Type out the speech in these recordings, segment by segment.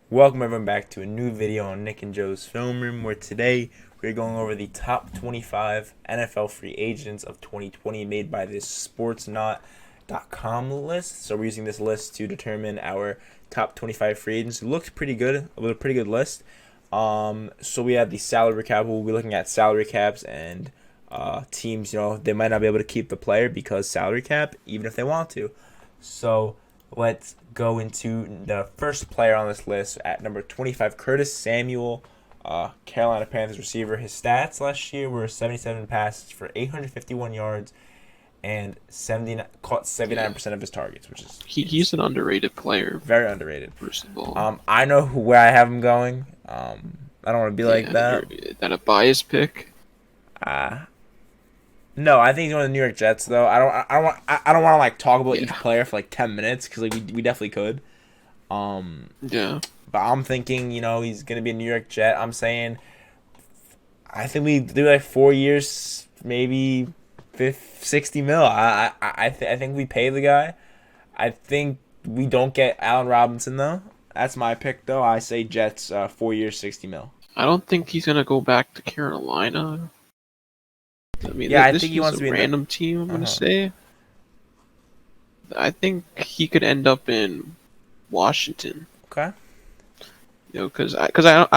Welcome everyone back to a new video on Nick and Joe's Film Room, where today we're going over the top 25 NFL free agents of 2020 made by this sportsnot.com list. So we're using this list to determine our top 25 free agents. It looked pretty good, a pretty good list. So we have the salary cap. We'll be looking at salary caps and teams, they might not be able to keep the player because salary cap, even if they want to. So let's go into the first player on this list at number 25, Curtis Samuel, Carolina Panthers receiver. His stats last year were 77 passes for 851 yards and caught 79% of his targets, which is he's an underrated player. Very underrated. First of all, I know where I have him going. I don't want to be like that. Is that a bias pick? No, I think he's going to the New York Jets though. I don't want to like talk about each player for like 10 minutes because we definitely could. Yeah. But I'm thinking, he's going to be a New York Jet. I'm saying I think we do like 4 years, maybe 60 mil. I think we pay the guy. I think we don't get Allen Robinson though. That's my pick though. I say Jets 4 years, 60 mil. I don't think he's going to go back to Carolina. I mean, I think he wants to be a random team. I'm gonna say. I think he could end up in Washington. Okay. Because I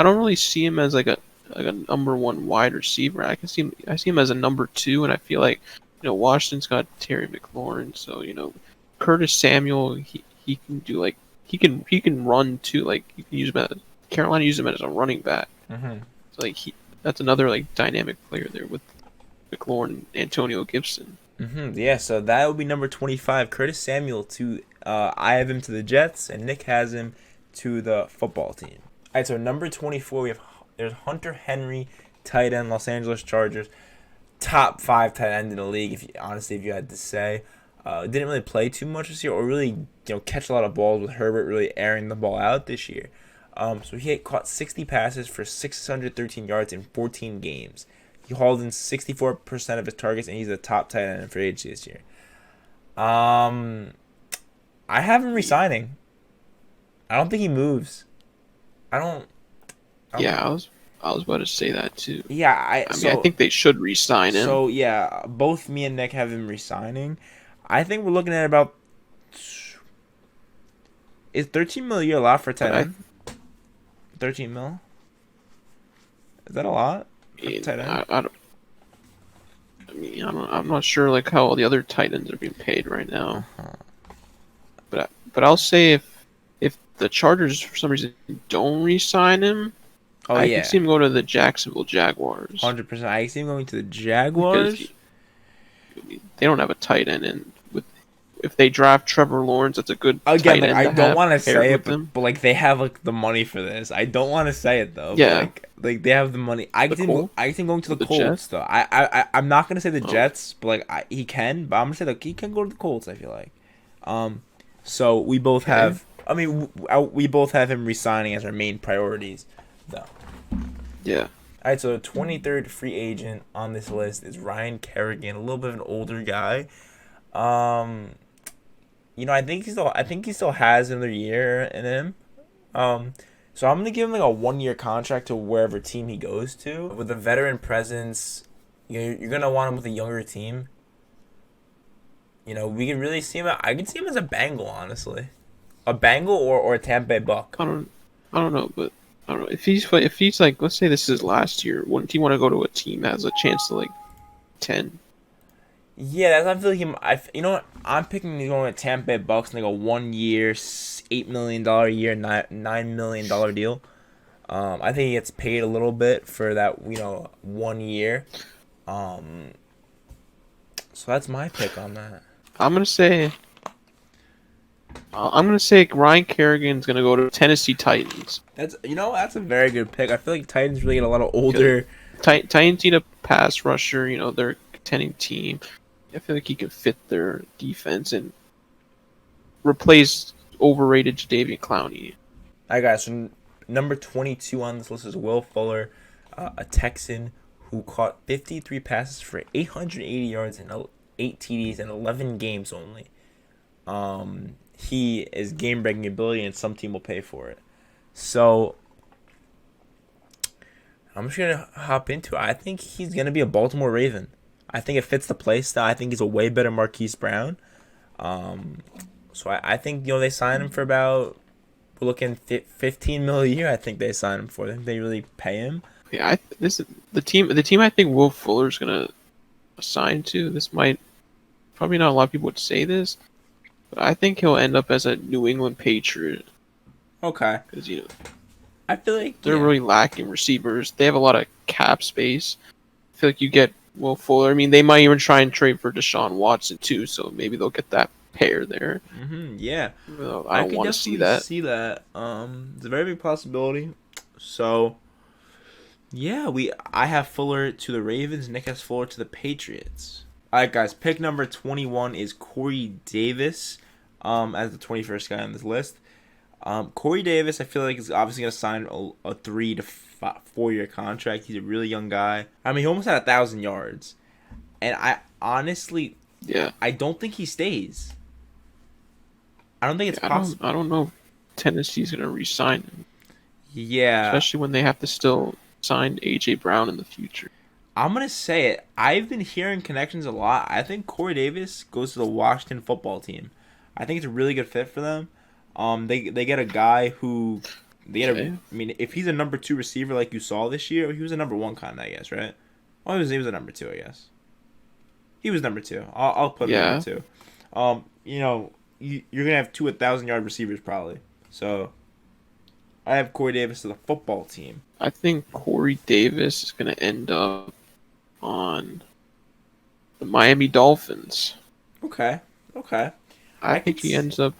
don't really see him as like a number one wide receiver. I see him as a number two, and I feel like Washington's got Terry McLaurin, so Curtis Samuel he can do like he can run too. Like you can use him Carolina used him as a running back. Mm-hmm. So that's another like dynamic player there with McLaurin and Antonio Gibson. Yeah, so that would be number 25, Curtis Samuel. I have him to the Jets, and Nick has him to the football team. All right, so number 24, there's Hunter Henry, tight end, Los Angeles Chargers, top 5 tight end in the league. If you had to say, didn't really play too much this year, or really catch a lot of balls with Herbert really airing the ball out this year. So he caught 60 passes for 613 yards in 14 games. He hauled in 64% of his targets, and he's a top tight end in free agency this year. I have him resigning. I don't think he meves. I was about to say that too. Yeah, I think they should resign him. So yeah, both me and Nick have him resigning. I think we're looking at about. Is 13 mil a year a lot for tight end? 13 mil. Is that a lot? I'm not sure like how all the other tight ends are being paid right now. But I'll say if the Chargers for some reason don't re-sign him, I can see him go to the Jacksonville Jaguars. 100%. I see him going to the Jaguars. They don't have a tight end, and if they draft Trevor Lawrence, that's a good tight end. I don't want to say it, but like they have like the money for this. I don't want to say it though. Yeah. But, like they have the money. I can going to the Colts Jets? though. I'm not gonna say the Jets, but like he can. But I'm gonna say like he can go to the Colts. I feel like. So we both have. I mean, we both have him resigning as our main priorities, though. Yeah. All right. So the 23rd free agent on this list is Ryan Kerrigan, a little bit of an older guy. I think he still has another year in him. So I'm gonna give him like a 1-year contract to wherever team he goes to. With a veteran presence, you're gonna want him with a younger team. We can really see him. I can see him as a Bengal, honestly, a Bengal or a Tampa Bay Buck. I don't know, but I don't know if he's like, let's say this is last year. Wouldn't he want to go to a team that has a chance to like 10? Yeah, that's I feel like him. You know what? I'm picking going with Tampa Bay Bucks, like a 1 year, $8 million a year, $9 million deal. I think he gets paid a little bit for that, 1 year. So that's my pick on that. I'm gonna say Ryan Kerrigan's gonna go to Tennessee Titans. That's a very good pick. I feel like Titans really get a lot of older. Titans need a pass rusher. They're a contending team. I feel like he can fit their defense and replace overrated Jadeveon Clowney. All right, guys. So number 22 on this list is Will Fuller, a Texan who caught 53 passes for 880 yards and 8 TDs in 11 games only. He is game-breaking ability, and some team will pay for it. So I'm just gonna hop into it. I think he's gonna be a Baltimore Raven. I think it fits the play style. I think he's a way better Marquise Brown. Um, so I think they signed him for about we're looking 15 mil a year. I think they signed him for. I think they really pay him. Yeah, this the team. The team I think Will Fuller's gonna assign to. This might probably not a lot of people would say this, but I think he'll end up as a New England Patriot Okay, because I feel like they're really lacking receivers. They have a lot of cap space. I feel like you get Will Fuller. I mean, they might even try and trade for Deshaun Watson too, so maybe they'll get that pair there. Yeah, Well, I I don't could want to see that. see that. It's a very big possibility. So yeah, I have Fuller to the Ravens. Nick has Fuller to the Patriots. All right, guys. Pick number 21 is Corey Davis. As the 21st guy on this list. Corey Davis, I feel like is obviously gonna sign a 3 to 4 year contract. He's a really young guy. I mean, he almost had 1,000 yards, and I honestly, I don't think he stays. I don't think it's possible. I don't know if Tennessee's gonna re-sign him. Yeah, Especially when they have to still sign AJ Brown in the future. I'm gonna say it. I've been hearing connections a lot. I think Corey Davis goes to the Washington football team. I think it's a really good fit for them. They get a guy who I mean, if he's a number 2 receiver like you saw this year, he was a number 1 kind of, I guess, right? Well, he was a number 2, I guess. He was number 2. I'll put him number 2. You're gonna have 2 1,000-yard receivers probably. So I have Corey Davis to the football team. I think Corey Davis is gonna end up on the Miami Dolphins. Okay. I think he ends up.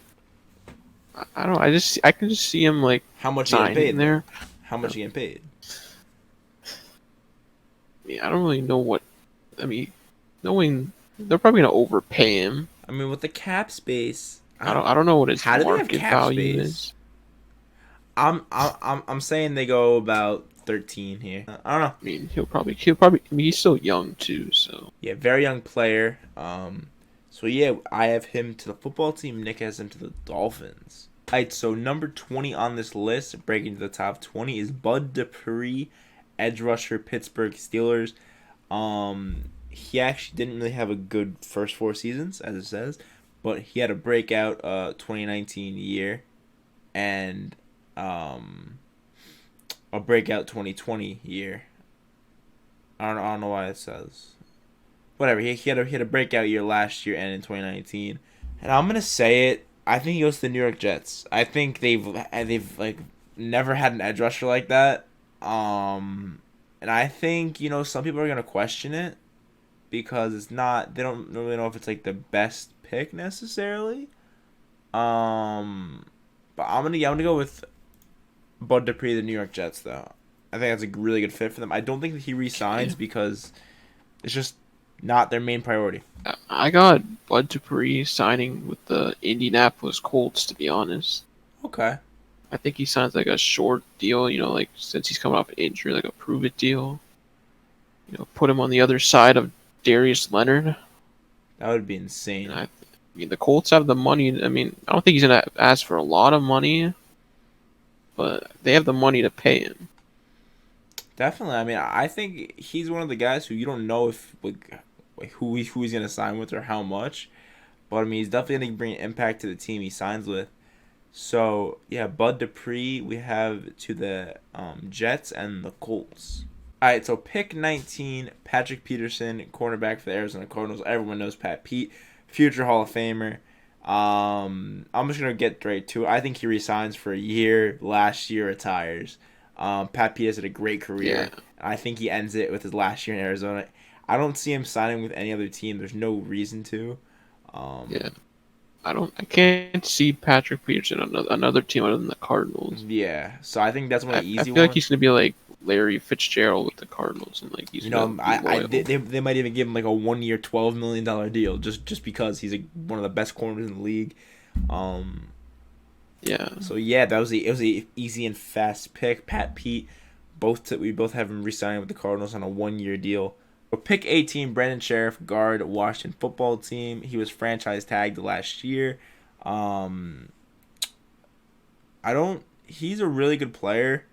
I don't know. I can just see him like how much he getting paid there. How much he getting paid? I don't really know what. I mean, knowing they're probably gonna overpay him. I mean, with the cap space, I don't know what his how do they have market cap value space? is. I'm saying they go about 13 here. I don't know. I mean, he'll probably. I mean, he's still young too, so yeah, very young player. So yeah, I have him to the football team. Nick has him to the Dolphins. Alright, so number 20 on this list, breaking to the top 20, is Bud Dupree, edge rusher, Pittsburgh Steelers. He actually didn't really have a good first 4 seasons, as it says, but he had a breakout 2019 year, and a breakout 2020 year. I don't know why it says. Whatever, he had a breakout year last year and in 2019, and I'm gonna say it. I think he goes to the New York Jets. I think they've like never had an edge rusher like that. And I think some people are gonna question it because it's not. They don't really know if it's like the best pick necessarily. But I'm gonna go with Bud Dupree, the New York Jets, though. I think that's a really good fit for them. I don't think that he re-signs because it's just not their main priority. I got Bud Dupree signing with the Indianapolis Colts, to be honest. Okay. I think he signs like a short deal, like since he's coming off an injury, like a prove it deal. Put him on the other side of Darius Leonard. That would be insane. I mean, the Colts have the money. I mean, I don't think he's gonna ask for a lot of money, but they have the money to pay him. Definitely. I mean, I think he's one of the guys who you don't know if who he's gonna sign with or how much, but I mean he's definitely gonna bring an impact to the team he signs with. So yeah, Bud Dupree we have to the Jets and the Colts. All right, so pick 19, Patrick Peterson, cornerback for the Arizona Cardinals. Everyone knows Pat Pete, future Hall of Famer. I'm just gonna get straight to it. I think he resigns for a year. Last year retires. Pat Pete has had a great career. Yeah. I think he ends it with his last year in Arizona. I don't see him signing with any other team. There's no reason to. Yeah. I can't see Patrick Peterson on another team other than the Cardinals. Yeah. So I think that's one of the easy ones. I feel like he's gonna be like Larry Fitzgerald with the Cardinals, and like he's they might even give him like a 1 year, $12 million deal just because he's one of the best corners in the league. Yeah. So yeah, it was a easy and fast pick. Pat Pete, we both have him re-signing with the Cardinals on a 1 year deal. Pick 18, Brandon Scherff, guard, Washington football team. He was franchise tagged last year. he's a really good player.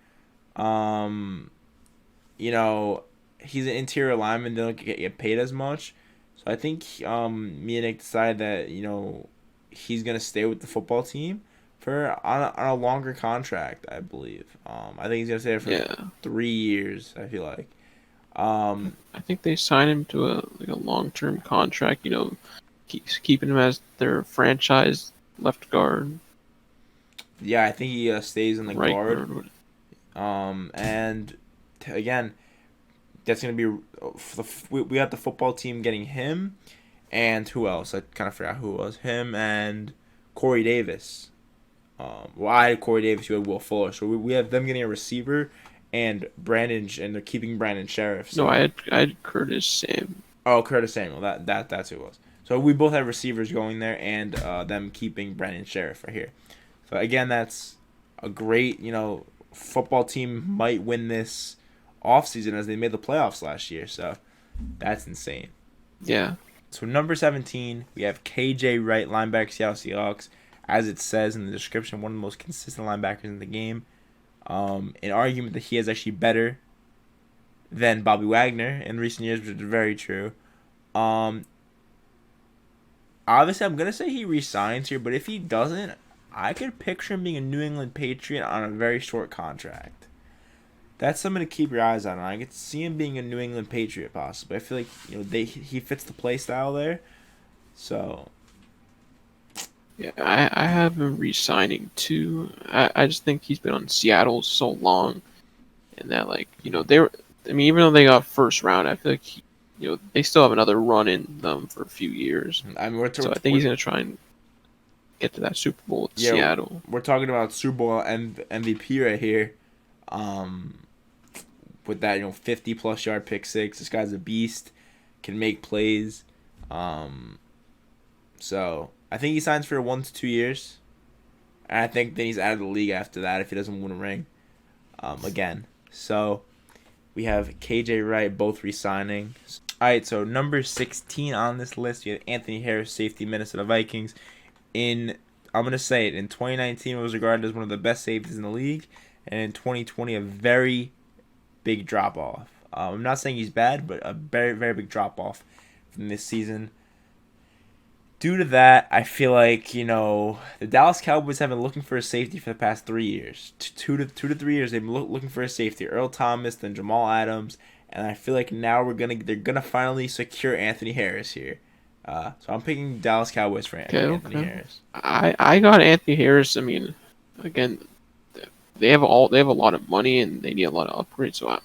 Um, you know, he's an interior lineman. They don't get paid as much. So I think me and Nick decided that he's gonna stay with the football team for on a longer contract. I believe. I think he's gonna stay there for 3 years. I feel like. I think they signed him to a long-term contract. Keeping him as their franchise left guard. Yeah, I think he stays in the Right guard. And again, that's gonna be we got the football team getting him, and who else? I kind of forgot who it was. Him and Corey Davis. Well, I had Corey Davis. You had Will Fuller. So we have them getting a receiver, and and they're keeping Brandon Scherff. So. No, I had Curtis Sam. Oh, Curtis Samuel. That's who it was. So we both have receivers going there, and them keeping Brandon Scherff right here. So again, that's a great football team might win this offseason as they made the playoffs last year. So that's insane. Yeah. So number 17, we have KJ Wright, linebacker, Seattle Seahawks. As it says in the description, one of the most consistent linebackers in the game. An argument that he is actually better than Bobby Wagner in recent years, which is very true. Obviously, I'm going to say he resigns here, but if he doesn't, I could picture him being a New England Patriot on a very short contract. That's something to keep your eyes on. I could see him being a New England Patriot possibly. I feel like he fits the play style there. So yeah, I have him re-signing too. I just think he's been on Seattle so long, and that even though they got first round, I feel like they still have another run in them for a few years. I mean, so I think he's gonna try and get to that Super Bowl with Seattle. We're talking about Super Bowl MVP right here. With that 50+ yard pick six, this guy's a beast, can make plays. So I think he signs for 1 to 2 years, and I think then he's out of the league after that if he doesn't win a ring. Again, so we have KJ Wright both re-signing. All right, so number 16 on this list, you have Anthony Harris, safety, Minnesota Vikings. I'm gonna say it, in 2019 was regarded as one of the best safeties in the league, and in 2020 a very big drop off. I'm not saying he's bad, but a very, very big drop off from this season. Due to that, I feel like the Dallas Cowboys have been looking for a safety for the past 3 years. 2 to 3 years, they've been looking for a safety. Earl Thomas, then Jamal Adams, and I feel like now they're gonna finally secure Anthony Harris here. So I'm picking Dallas Cowboys for Anthony Harris. I got Anthony Harris. I mean, again, they have a lot of money and they need a lot of upgrades. So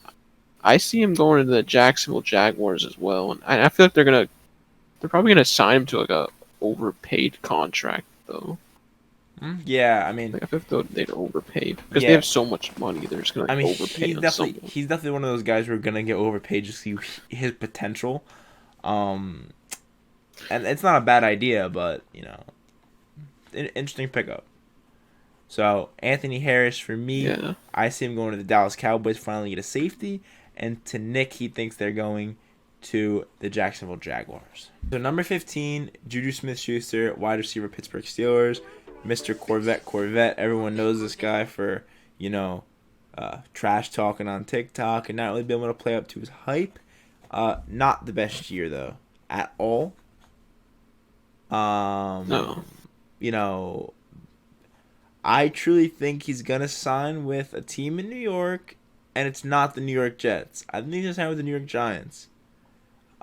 I see him going to the Jacksonville Jaguars as well, and I feel like they're probably gonna sign him to like a overpaid contract though. Yeah, I mean, I feel like they're overpaid because they have so much money. They're just gonna overpay. He's definitely one of those guys who are gonna get overpaid just to see his potential. And it's not a bad idea, but an interesting pickup. So Anthony Harris for me, I see him going to the Dallas Cowboys, finally get a safety, and to Nick, he thinks they're going to the Jacksonville Jaguars. So number 15, JuJu Smith-Schuster, wide receiver, Pittsburgh Steelers, Mr. Corvette. Everyone knows this guy for trash talking on TikTok and not really being able to play up to his hype. Not the best year though, at all. No. I truly think he's going to sign with a team in New York, and it's not the New York Jets. I think he's going to sign with the New York Giants.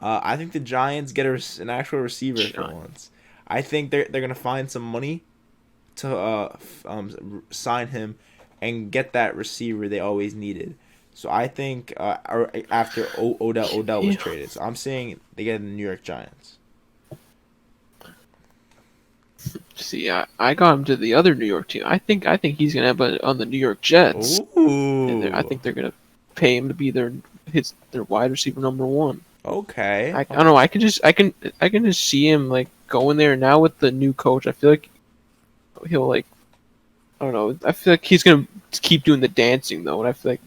I think the Giants get an actual receiver for once. I think they're going to find some money to sign him and get that receiver they always needed. So I think after Odell was traded. So I'm saying they get the New York Giants. See, I got him to the other New York team. I think he's gonna end up on the New York Jets. Ooh. And I think they're gonna pay him to be their wide receiver number one. Okay. I don't know. I can just see him like going there now with the new coach. I feel like he'll I don't know. I feel like he's gonna keep doing the dancing though, and I feel like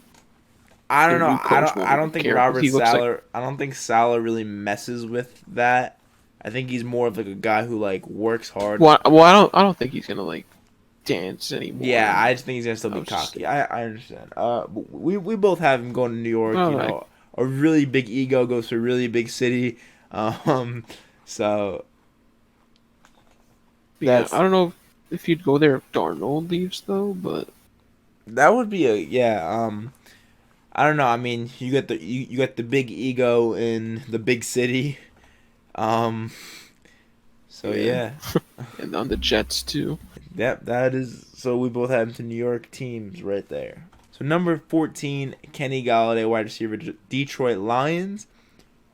I don't know. I don't think Robert Saleh. I don't think Saleh really messes with that. I think he's more of like a guy who works hard. Well, I don't think he's gonna dance anymore. Yeah, I just think he's gonna still I be was just cocky. I understand. We both have him going to New York. well, You know, a really big ego goes to a really big city. Um, so yeah, that's I don't know if you'd go there if Darnold leaves though, but that would be a yeah. I don't know. I mean, you got the big ego in the big city. Um, so yeah, yeah, and on the Jets too. that is. So we both have him to New York teams right there. So number 14, Kenny Golladay, wide receiver, Detroit Lions.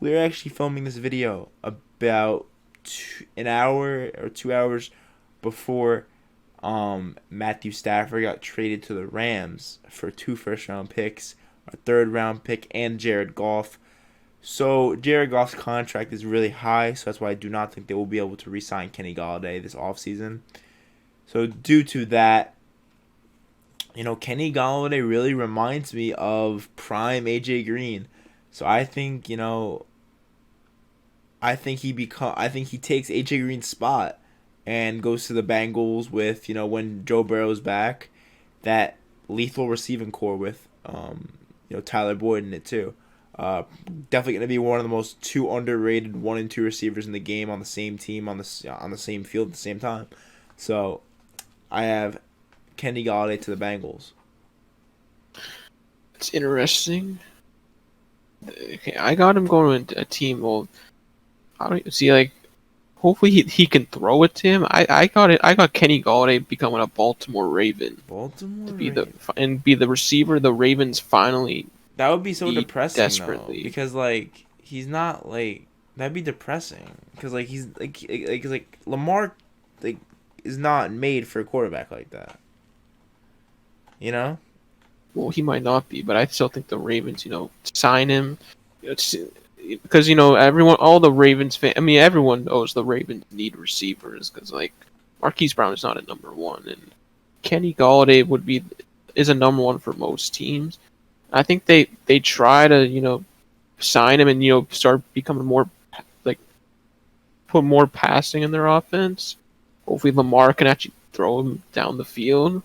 We're actually filming this video about an hour or 2 hours before Matthew Stafford got traded to the Rams for 2 first-round picks, a third-round pick, and Jared Goff. So Jared Goff's contract is really high, so that's why I do not think they will be able to re-sign Kenny Golladay this offseason. So due to that, you know, Kenny Golladay really reminds me of prime AJ Green. So I think, you know, I think he takes AJ Green's spot and goes to the Bengals with, you know, when Joe Burrow's back, that lethal receiving core with you know, Tyler Boyd in it too. Definitely going to be one of the most 2 underrated 1 and 2 receivers in the game on the same team on the same field at the same time. So I have Kenny Golladay to the Bengals. It's interesting. Okay, I got him going to a team. Well, I don't see like. Hopefully he can throw it to him. I got it. I got Kenny Golladay becoming a Baltimore Raven Baltimore to be Ravens. be the receiver the Ravens finally That would be so need depressing though, desperately. because like he's not like that'd be depressing because like he's like Lamar like is not made for a quarterback like that. You know? Well, he might not be, but I still think the Ravens, sign him. Because everyone, all the Ravens fan. I mean, everyone knows the Ravens need receivers because like Marquise Brown is not a number one, and Kenny Golladay is a number one for most teams. I think they try to sign him and start becoming more like put more passing in their offense. Hopefully Lamar can actually throw him down the field.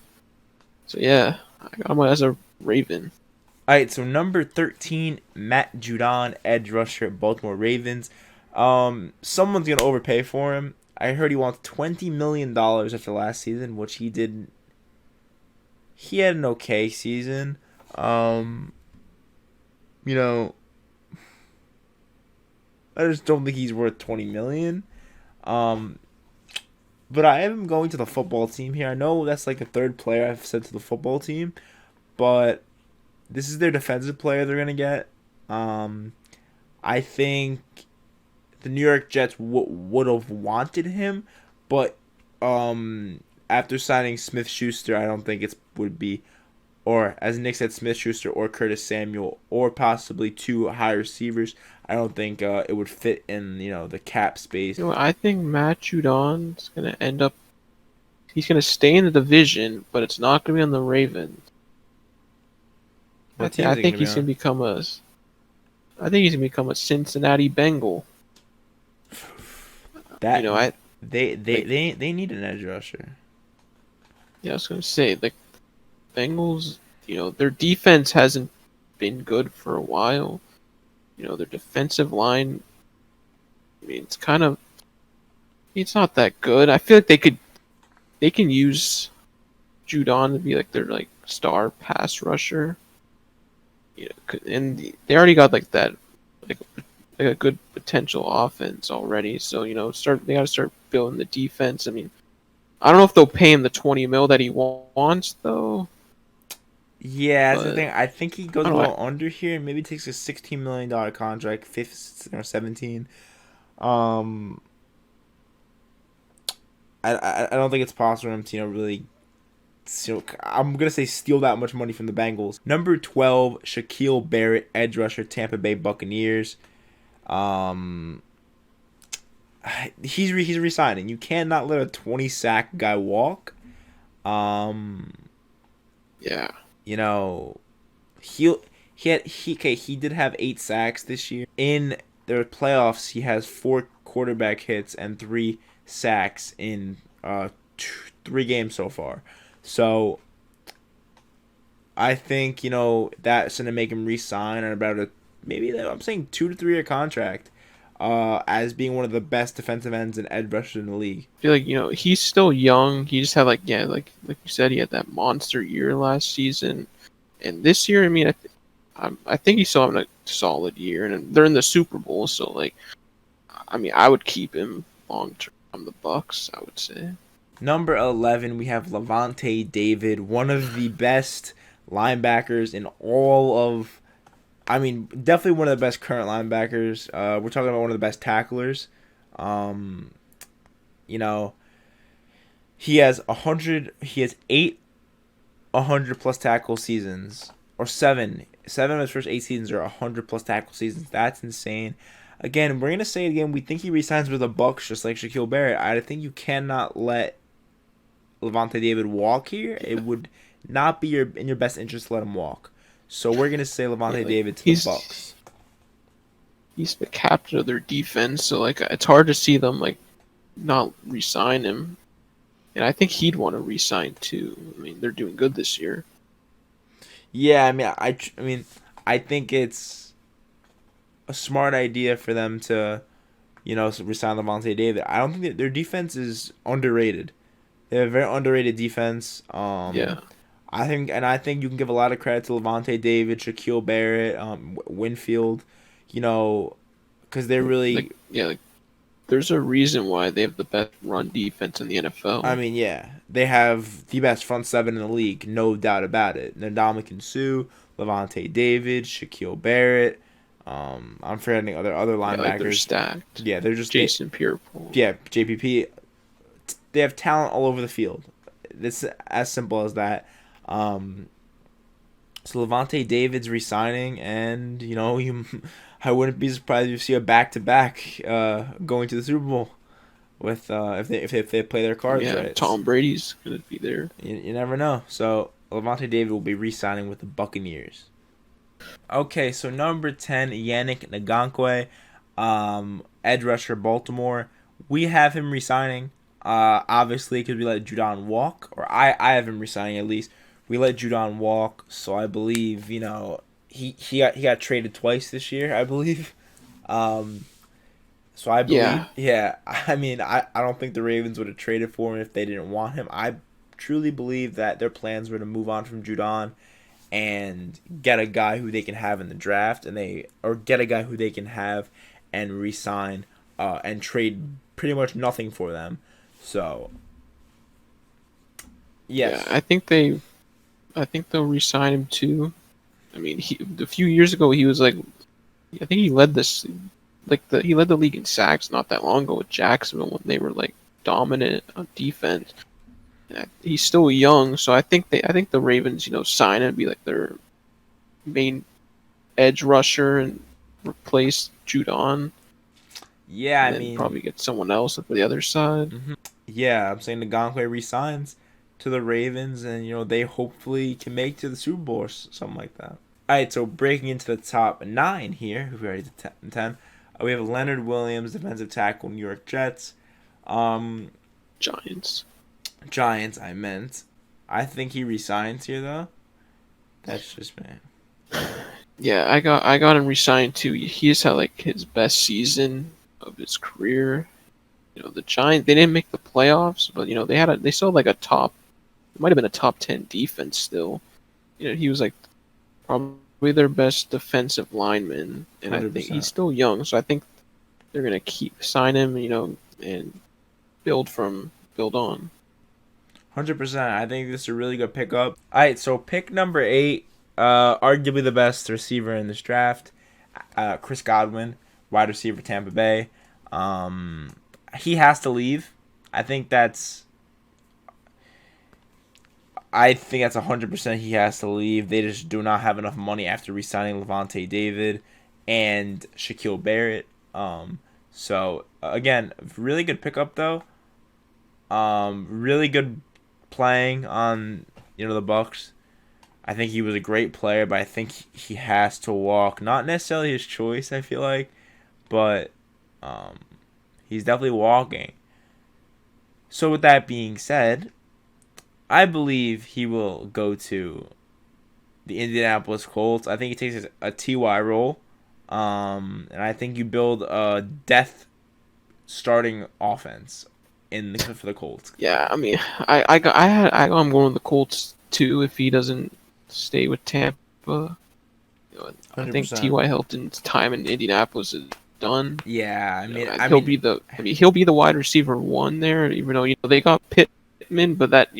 So yeah, I got him as a Raven. All right, so number 13, Matt Judon, edge rusher at Baltimore Ravens. Someone's gonna overpay for him. I heard he wants $20 million after last season, which he did. He had an okay season. You know, I just don't think he's worth $20 million. But I am going to the football team here. I know that's like the third player I've said to the football team, but this is their defensive player they're gonna get. I think the New York Jets would have wanted him, but after signing Smith-Schuster, I don't think it would be, or as Nick said, Smith-Schuster or Curtis Samuel, or possibly 2 high receivers. I don't think it would fit in the cap space. I think Matt Judon's gonna end up. He's gonna stay in the division, but it's not gonna be on the Ravens. I think he's gonna become a. I think he's gonna become a Cincinnati Bengal. That they need an edge rusher. Yeah, I was gonna say the Bengals. Their defense hasn't been good for a while. Their defensive line. I mean, it's not that good. I feel like they can use Judon to be like their star pass rusher. And they already got that like a good potential offense already. So they got to start building the defense. I mean, I don't know if they'll pay him the $20 million that he wants though. Yeah, that's the thing. I think he goes a little under here and maybe takes a $16 million contract, 15 or 17. I don't think it's possible for him to really. I'm gonna say steal that much money from the Bengals. Number 12, Shaquille Barrett, edge rusher, Tampa Bay Buccaneers. He's resigning. You cannot let a 20-sack guy walk. Yeah. He did have 8 sacks this year. In the playoffs, he has 4 quarterback hits and 3 sacks in 3 games so far. So I think that's gonna make him re-sign on about I'm saying 2 to 3 year contract. As being one of the best defensive ends and edge rushers in the league. I feel like he's still young. He just had like you said, he had that monster year last season, and this year, I mean, I think he's still having a solid year, and they're in the Super Bowl, so like, I mean, I would keep him long term on the Bucks, I would say. Number 11, we have Levante David, one of the best linebackers in all of. I mean, definitely one of the best current linebackers. We're talking about one of the best tacklers. He has 100. He has 8 100 plus tackle seasons, or 7. 7 of his first 8 seasons are 100 plus tackle seasons. That's insane. Again, we're gonna say it again. We think he resigns with the Bucks, just like Shaquille Barrett. I think you cannot let Levante David walk here. It would not be in your best interest to let him walk. So we're gonna say Levante David to the Bucks. He's the captain of their defense, so like it's hard to see them like not re-sign him. And I think he'd want to re-sign too. I mean, they're doing good this year. Yeah, I mean, I think it's a smart idea for them to, resign Levante David. I don't think that their defense is underrated. They have a very underrated defense. Yeah. I think you can give a lot of credit to Levante David, Shaquille Barrett, Winfield, because they're really there's a reason why they have the best run defense in the NFL. I mean, yeah, they have the best front 7 in the league, no doubt about it. Ndamukong Suh, Levante David, Shaquille Barrett. I'm forgetting other linebackers. Like they're stacked. Yeah, they're just Jason Pierre-Paul. Yeah, JPP. They have talent all over the field. It's as simple as that. So Levante David's resigning, and I wouldn't be surprised if you see a back-to-back going to the Super Bowl with if they play their cards right. Tom Brady's gonna be there. You never know. So Levante David will be re-signing with the Buccaneers. Okay, so number 10, Yannick Ngakoue, edge rusher, Baltimore. We have him resigning. Obviously, because we let Judon walk, or I have him resigning at least. We let Judon walk, so I believe he got traded twice this year, I believe. So I believe, yeah. I mean, I don't think the Ravens would have traded for him if they didn't want him. I truly believe that their plans were to move on from Judon and get a guy who they can have in the draft, or get a guy who they can have and re-sign and trade pretty much nothing for them. So, yes. Yeah, I think they'll re-sign him too. I mean, a few years ago he was like, I think he led he led the league in sacks not that long ago with Jacksonville when they were like dominant on defense. And he's still young, so I think the Ravens sign him and be like their main edge rusher and replace Judon. Yeah, I mean, probably get someone else at the other side. Mm-hmm. Yeah, I'm saying Ngakoue resigns to the Ravens, and they hopefully can make to the Super Bowl or something like that. All right, so breaking into the top 9 here, who we already did 10. We have Leonard Williams, defensive tackle, New York Jets. Giants, I meant. I think he resigns here though. That's just me. Yeah, I got him resigned too. He just had like his best season of his career. The Giants, they didn't make the playoffs, but they still had like it might have been a top 10 defense still. He was like probably their best defensive lineman, and 100%. I think he's still young, so I think they're gonna sign him, and build on. 100%. I think this is a really good pickup. All right, so pick number 8, arguably the best receiver in this draft, Chris Godwin, wide receiver, Tampa Bay. He has to leave. I think that's 100% he has to leave. They just do not have enough money after re-signing Levante David and Shaquille Barrett. So again, really good pickup though. Really good playing on the Bucks. I think he was a great player, but I think he has to walk. Not necessarily his choice, I feel like, but he's definitely walking. So with that being said, I believe he will go to the Indianapolis Colts. I think he takes a TY role, and I think you build a death starting offense for the Colts. Yeah, I mean, I'm going with the Colts too if he doesn't stay with Tampa. I think 100%. T.Y. Hilton's time in Indianapolis is done. Yeah, He'll be the wide receiver one there, even though they got Pittman, but that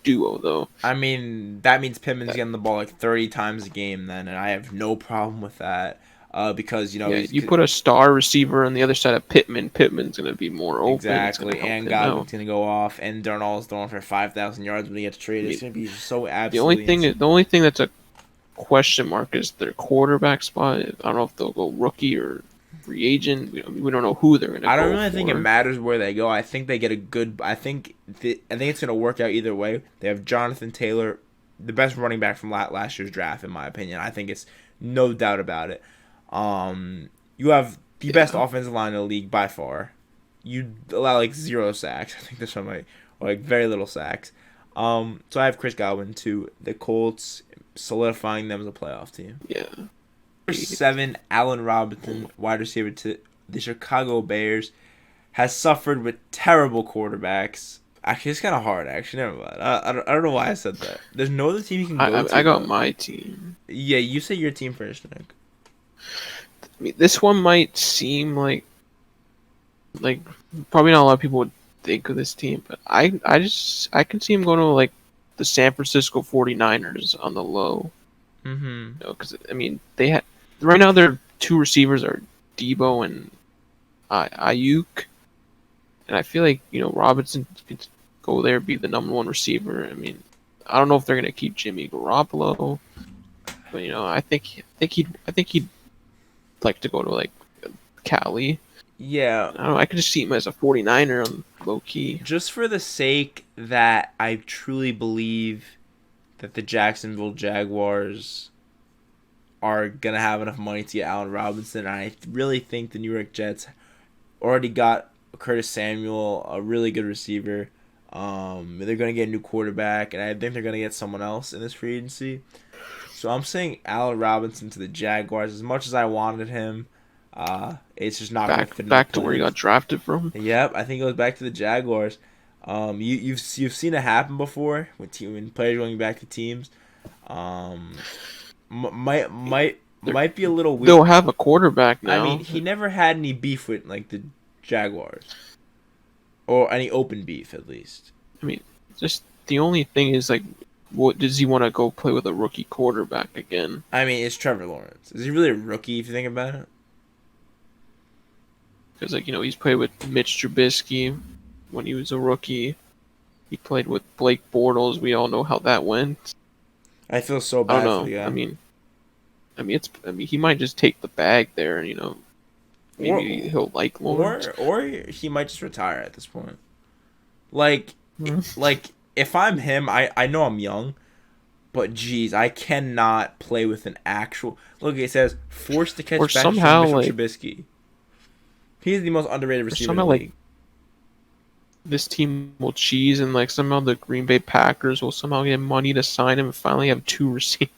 duo though. I mean, that means Pittman's That- getting the ball like 30 times a game then, and I have no problem with that. Because you put a star receiver on the other side of Pittman. Pittman's gonna be more open. exactly, and Godwin's gonna go off, and Darnold's throwing for 5,000 yards when he gets traded. It's gonna be so absolutely. The only thing that's a question mark is their quarterback spot. I don't know if they'll go rookie or free agent. We don't know who they're gonna. I don't really think it matters where they go. I think they get a good. I think it's gonna work out either way. They have Jonathan Taylor, the best running back from last year's draft, in my opinion. I think it's no doubt about it. You have the best offensive line in the league by far. You allow like 0 sacks. I think there's something like very little sacks. So I have Chris Godwin to the Colts, solidifying them as a playoff team. Yeah. Number 7, Allen Robinson, wide receiver to the Chicago Bears, has suffered with terrible quarterbacks. Actually, it's kind of hard. Actually, never mind. I don't know why I said that. There's no other team you can go to. I got my team. Yeah, you say your team first, Nick. I mean, this one might seem like probably not a lot of people would think of this team, but I can see him going to like the San Francisco 49ers on the low. Mm-hmm. Because I mean right now their two receivers are Debo and Ayuk, and I feel like Robinson could go there, be the number 1 receiver. I mean, I don't know if they're gonna keep Jimmy Garoppolo, but I think he'd like to go to like Cali. Yeah. I don't know. I could just see him as a 49er on low key. Just for the sake that I truly believe that the Jacksonville Jaguars are going to have enough money to get Allen Robinson. And I really think the New York Jets already got Curtis Samuel, a really good receiver. They're going to get a new quarterback, and I think they're going to get someone else in this free agency. So I'm saying Allen Robinson to the Jaguars. As much as I wanted him, it's just not going to fit. Back to where he got drafted from. Yep, I think it goes back to the Jaguars. You've seen it happen before when players going back to teams. Might be a little weird. They'll have a quarterback now. I mean, he never had any beef with like the Jaguars, or any open beef at least. I mean, just the only thing is like, what does he want to go play with a rookie quarterback again? I mean, it's Trevor Lawrence. Is he really a rookie if you think about it? Because he's played with Mitch Trubisky when he was a rookie. He played with Blake Bortles. We all know how that went. I feel so bad. I don't know. For the guy. I mean, he might just take the bag there. Maybe he'll like Lawrence, or he might just retire at this point. Like if I'm him, I know I'm young, but geez, I cannot play with an actual. Look, it says forced to catch passes from Trubisky. He's the most underrated receiver in the league. This team will cheese, and somehow the Green Bay Packers will somehow get money to sign him and finally have 2 receivers.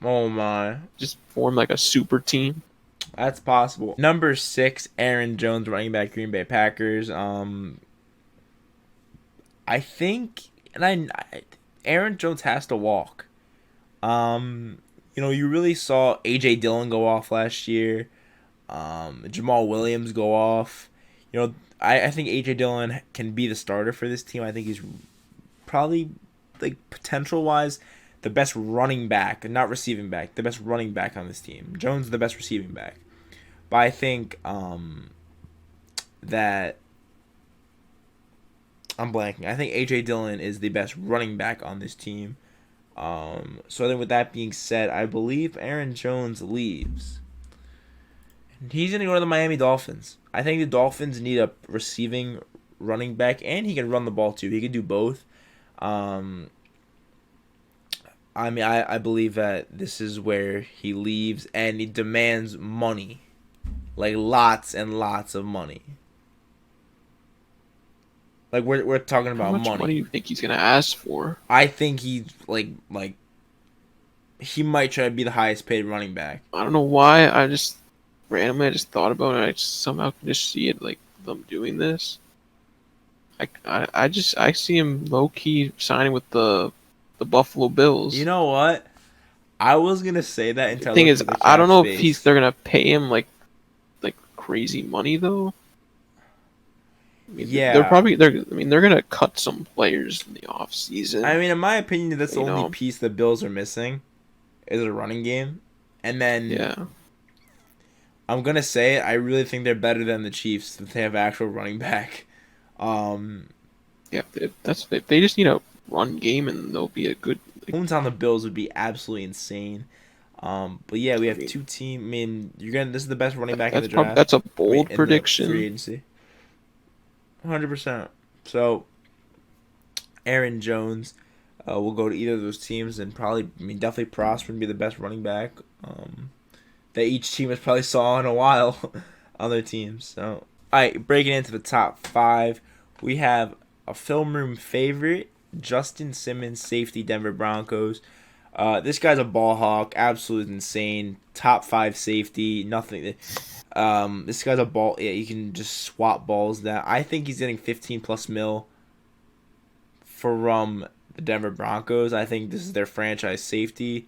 Oh my! Just form like a super team. That's possible. Number 6, Aaron Jones, running back, Green Bay Packers. I think, Aaron Jones has to walk. You really saw AJ Dillon go off last year. Jamal Williams go off. I think AJ Dillon can be the starter for this team. I think he's probably, potential wise, the best running back, not receiving back, the best running back on this team. Jones is the best receiving back. But I think that I'm blanking. I think AJ Dillon is the best running back on this team. So then with that being said, I believe Aaron Jones leaves. He's going to go to the Miami Dolphins. I think the Dolphins need a receiving running back, and he can run the ball too. He can do both. I believe that this is where he leaves, and he demands money. Lots and lots of money. Like we're talking How about much money do money. you think he's gonna ask for? I think he's like he might try to be the highest paid running back. I don't know why. I just thought about it. I just somehow can just see it like them doing this. I see him low key signing with the Buffalo You Bills. know what? I was gonna say that The until I thing looked is, at the I cap don't know if space. they're gonna pay him like crazy money though. I mean, Yeah. they're gonna cut some players in the off I season. mean, in my opinion, that's the You only know, piece the Bills are missing is a running game. And then yeah, I'm gonna say I really think they're better than the Chiefs if they have actual running back. Um, yeah. If they just need a run game and they'll be a good. Like, Jones on the Bills would be absolutely insane. But yeah, we I have mean, two team. I mean, you're gonna. This is the best running back in the that's draft. a I mean, bold in the free prediction. agency, 100%. So Aaron Jones will go to either of those teams and probably. I mean, definitely prosper and be the best running back that each team has probably saw in a while on their teams. So, all right, breaking into the top five, we have a film room favorite, Justin Simmons, safety, Denver Broncos. This guy's a ball hawk, absolutely insane. Top five safety, nothing. This guy's a ball. Yeah, you can just swap balls. That I think he's getting 15 plus mil from the Denver Broncos. I think this is their franchise safety.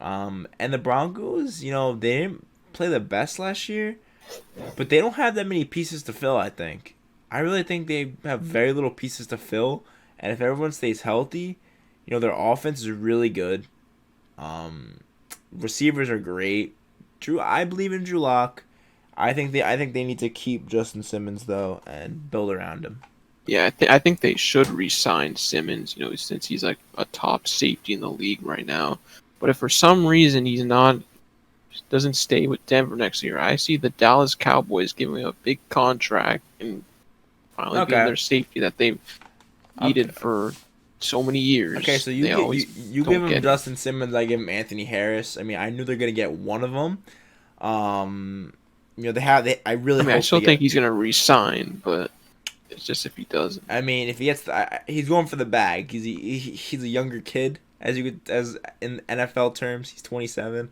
And the Broncos, they didn't play the best last year, but they don't have that many pieces to fill. I really think they have very little pieces to fill, and if everyone stays healthy, their offense is really good. Receivers are great. I believe in Drew Lock. I think they need to keep Justin Simmons though and build around him. Yeah, I think they should re-sign Simmons. Since he's like a top safety in the league right now. But if for some reason he's not doesn't stay with Denver next year, I see the Dallas Cowboys giving him a big contract and finally being Okay. their safety that they've Okay. needed for so many years. Okay. So They always you don't give him get it. Justin Simmons. I give him Anthony Harris. I mean, I knew they're gonna get one of them. I really I mean, I hope they still think get. he's gonna resign, but it's just if he doesn't. I mean, if he gets, he's going for the bag. He's a younger kid, as in NFL terms. He's 27.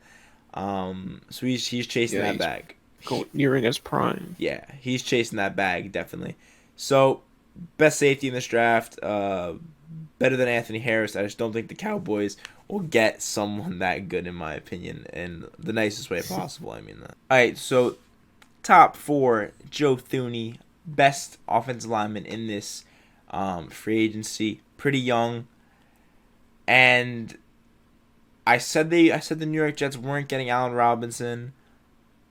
So he's chasing Yeah, that he's bag. nearing his prime. Yeah, he's chasing that bag definitely. So best safety in this draft. Better than Anthony Harris. I just don't think the Cowboys will get someone that good, in my opinion, in the nicest way possible. I mean that. All right, so top four: Joe Thuney, best offensive lineman in this free agency. Pretty young, and I said the New York Jets weren't getting Allen Robinson.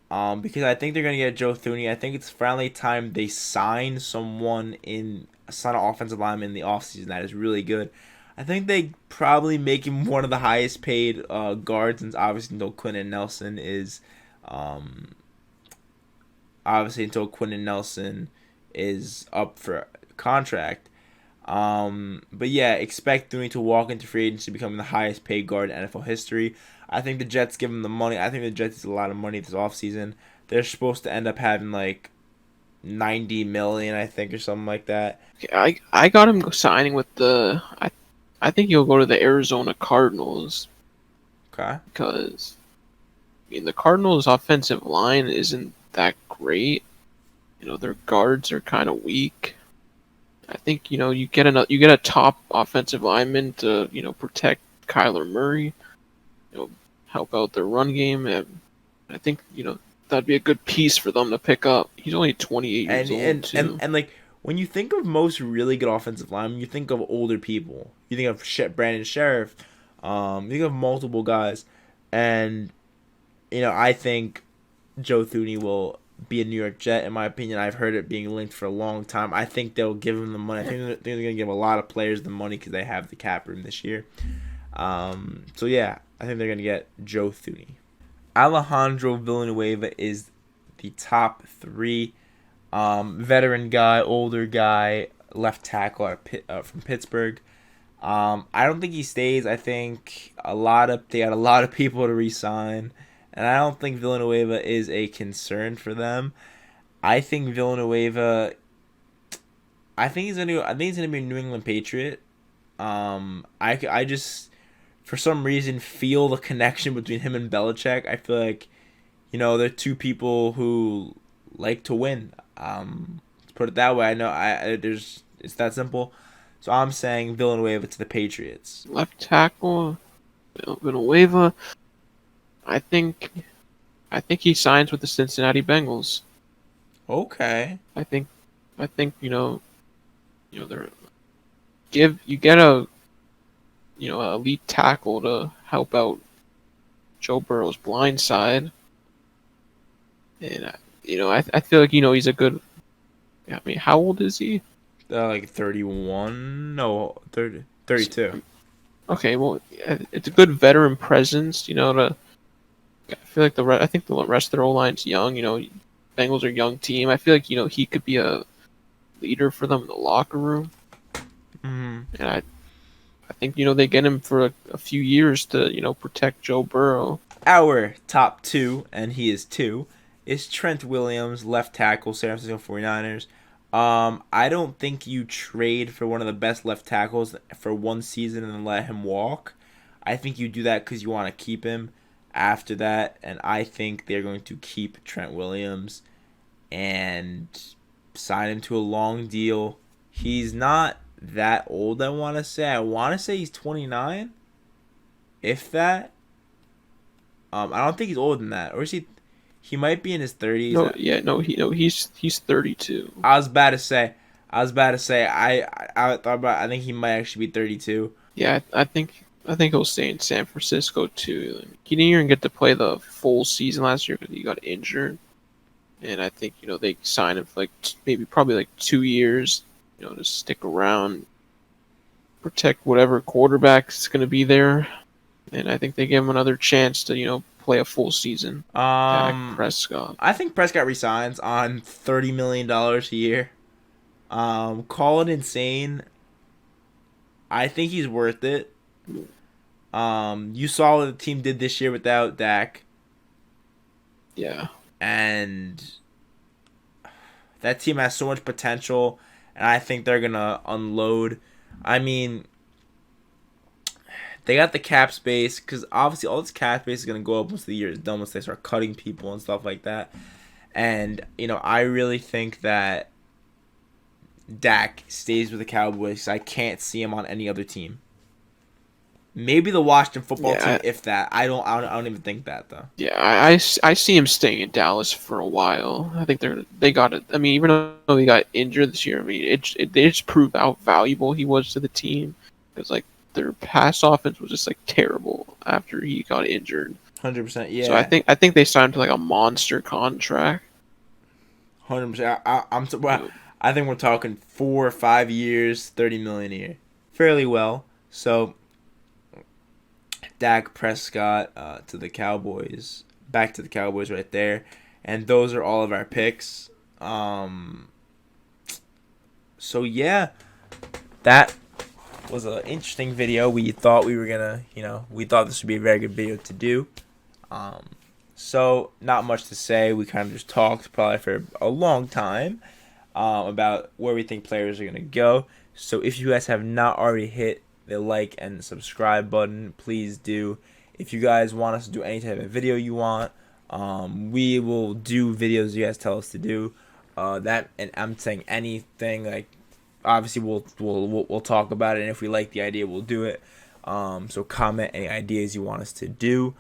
Because I think they're gonna get Joe Thuney. I think it's finally time they sign an offensive lineman in the offseason that is really good. I think they probably make him one of the highest paid guards, since until Quentin Nelson is up for contract. But yeah, expect Thuney to walk into free agency becoming the highest paid guard in NFL history. I think the Jets give him the money. I think the Jets is a lot of money this offseason. They're supposed to end up having like 90 million, I think, or something like that. Okay, I got him signing with I think he'll go to the Arizona Cardinals Okay. because I mean the Cardinals' offensive line isn't that great. Their guards are kind of weak. I think you get a top offensive lineman to protect Kyler Murray, help out their run game, and I think that'd be a good piece for them to pick up. He's only 28 years old too. And like when you think of most really good offensive linemen, you think of older people. You think of Brandon Scherff. You think of multiple guys, and I think Joe Thuney will be a New York Jet. In my opinion, I've heard it being linked for a long time. I think they'll give him the money. I think they're going to give a lot of players the money because they have the cap room this year. So yeah, I think they're going to get Joe Thuney. Alejandro Villanueva is the top three. Veteran guy, older guy, left tackle from Pittsburgh. I don't think he stays. I think they got a lot of people to re-sign, and I don't think Villanueva is a concern for them. I think Villanueva. I think he's gonna be a New England Patriot. I just for some reason feel the connection between him and Belichick. I feel like, they're two people who like to win. Let's put it that way. I know it's that simple. So I'm saying Villanueva to the Patriots. Left tackle, Villanueva. I think he signs with the Cincinnati Bengals. Okay. I think they're you get a elite tackle to help out Joe Burrow's blind side, and I feel like he's a good. I mean, how old is he? Like 31? No, 30, 32. Okay, well, it's a good veteran presence. I feel like I think the rest of their O-line's young. Bengals are a young team. I feel like he could be a leader for them in the locker room. Mm-hmm. And I think they get him for a few years to protect Joe Burrow. Our top 2, and he is 2, is Trent Williams, left tackle, San Francisco 49ers. I don't think you trade for one of the best left tackles for one season and then let him walk. I think you do that because you want to keep him after that, and I think they're going to keep Trent Williams and sign him to a long deal. He's not that old, I want to say. I want to say he's 29, if that. I don't think he's older than that, or is he? He might be in his 30s. He's 32. I was about to say. I thought about. I think he might actually be 32. Yeah, I think he'll stay in San Francisco too. He didn't even get to play the full season last year because he got injured, and I think they signed him for probably like 2 years. To stick around, protect whatever quarterback is going to be there, and I think they give him another chance to play a full season. Dak Prescott. I think Prescott resigns on $30 million a year. Call it insane. I think he's worth it. You saw what the team did this year without Dak. Yeah. And that team has so much potential, and I think they're going to unload. I mean, they got the cap space, because obviously all this cap space is going to go up once the year is done, once they start cutting people and stuff like that. And, I really think that Dak stays with the Cowboys. I can't see him on any other team. Maybe the Washington football team, if that. I don't even think that, though. Yeah, I see him staying in Dallas for a while. I think they got it. I mean, even though he got injured this year, I mean, they just proved how valuable he was to the team. Because their pass offense was just terrible after he got injured. 100%, yeah. So I think they signed to a monster contract. 100%. I think we're talking 4 or 5 years, $30 million a year, fairly well. So Dak Prescott to the Cowboys, back to the Cowboys right there, and those are all of our picks. So yeah, that was an interesting video. We thought we were gonna, we thought this would be a very good video to do. So not much to say. We kind of just talked probably for a long time about where we think players are gonna go. So if you guys have not already hit the like and subscribe button, please do. If you guys want us to do any type of video you want, we will do videos you guys tell us to do. That, and I'm saying anything, obviously we'll talk about it, and if we like the idea, we'll do it. So comment any ideas you want us to do.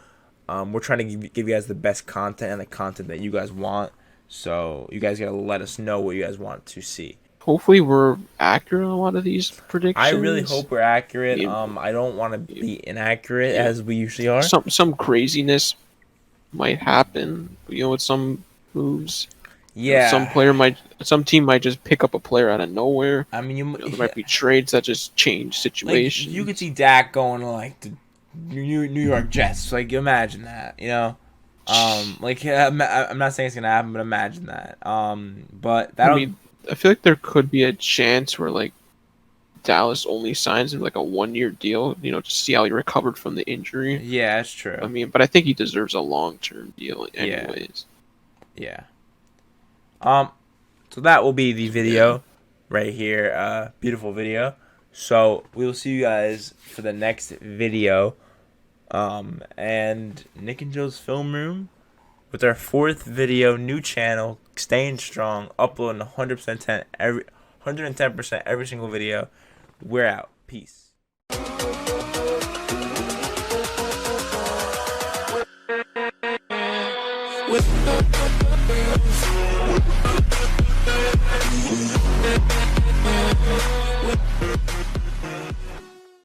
We're trying to give you guys the best content and the content that you guys want. So you guys gotta let us know what you guys want to see. Hopefully we're accurate on a lot of these predictions. I really hope we're accurate. I don't want to be inaccurate as we usually are. Some craziness might happen, with some moves. Yeah. Some team might just pick up a player out of nowhere. I mean, there might be trades that just change situations. You could see Dak going to the New York Jets. Imagine that. I'm not saying it's gonna happen, but imagine that. But that. I feel like there could be a chance where Dallas only signs him a 1-year deal, to see how he recovered from the injury. Yeah, that's true. I mean, but I think he deserves a long-term deal anyways. Yeah. So that will be the video. right here. Beautiful video. So we will see you guys for the next video. And Nick and Joe's Film Room with our 4th video, new channel, staying strong, uploading 110% every single video. We're out. Peace.